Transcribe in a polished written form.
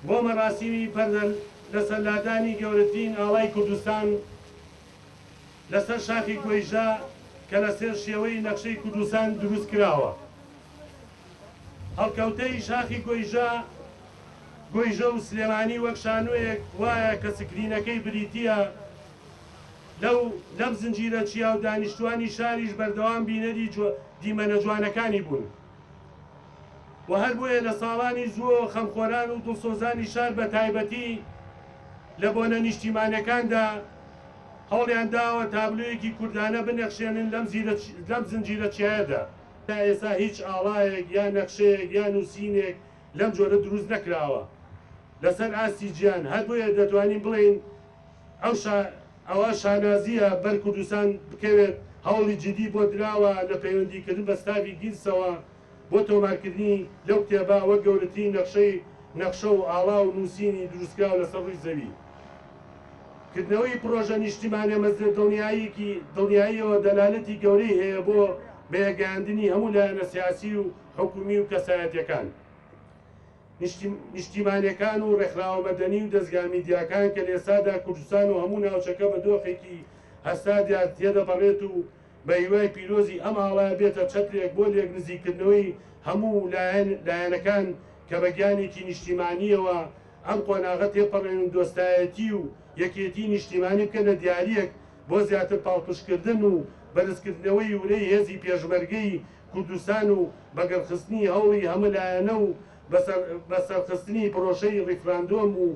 بۆ مەراسیمی پەردە لەسەر لادانی گەورەترین ئاڵای کوردستان لەسەر شاخی گۆیژە کە لەسەر شێوەی نەخشەی کوردستان دروست کراوە. هەڵکەوتەی شاخی گۆیژە و سلێمانی وەک شانۆیەک وایە کە سکرینەکەی بریتیە لەم زنجیرە چیا و دانیشتوانی شاریش بەردەوام بینەری دیمەنە جوانەکانی بوون و هەر بۆیە لە ساڵانی زووە خەمخۆران و دڵسۆزانی شار بە تایبەتی لە بۆنە نیشتیمانەکاندا هەوڵیان داوە تابلۆیەکی کوردانە بنەخشێنن لەم زنجیرە چیایەدا. تا ئێستا هیچ ئاڵایەک یان نەخشەیەک یان نووسینێک لەم جۆرە دروست نەکراوە لەسەر ئاستی گیان. هەر بۆیە دەتوانین بڵێن ئەوە شانازیە بەر کوردستان بکەوێت هەوڵی جدی بۆ دراوە لە پەیوەندیکردن بە ستافی گیرسەوە بۆ تۆمارکردنی لەو کتێبە وەک گەورەترین نەخشە و ئاڵا و نووسینی دروستکراوە لەسەر ڕووی زەوی. کردنەوەی پرۆژە نیشتیمانە مەزرە دڵنیاییەوە دەلالەتی گەورەی هەیە بۆ بەیەکگەیاندنی هەموو لایەنە سیاسی و حکومی و کەسایەتیەکان. نیشتیمانیەکان و ڕێکخراوە مەدەنی و دەستگا میدیاکان کە لە ئێستادا کوردستان و هەموو ناوچەکە بە دۆخێکی هەستا تێدەپەڕێت و بە هیوای پیرۆزی ئەم ئاڵایە بێتە چەترێک بۆ لێک نزیکردنەوەی هەموو لایەنەکان کە بە گیانێکی نیشتیمانیەوە ئەم قۆناغە تێپەڕێن و دۆستایەتی و یەکێتی نیشتیمانی بکەنە دیاریەک بۆ زیاتر پاڵپشکردن و بەرزکردنەوەی ورەی هێزی پێشمەرگەی کوردستان و بەگەرخستنی هەوڵی هەموو لایەنە و بەسەرخستنی پرۆژەی ڕیفراندۆم و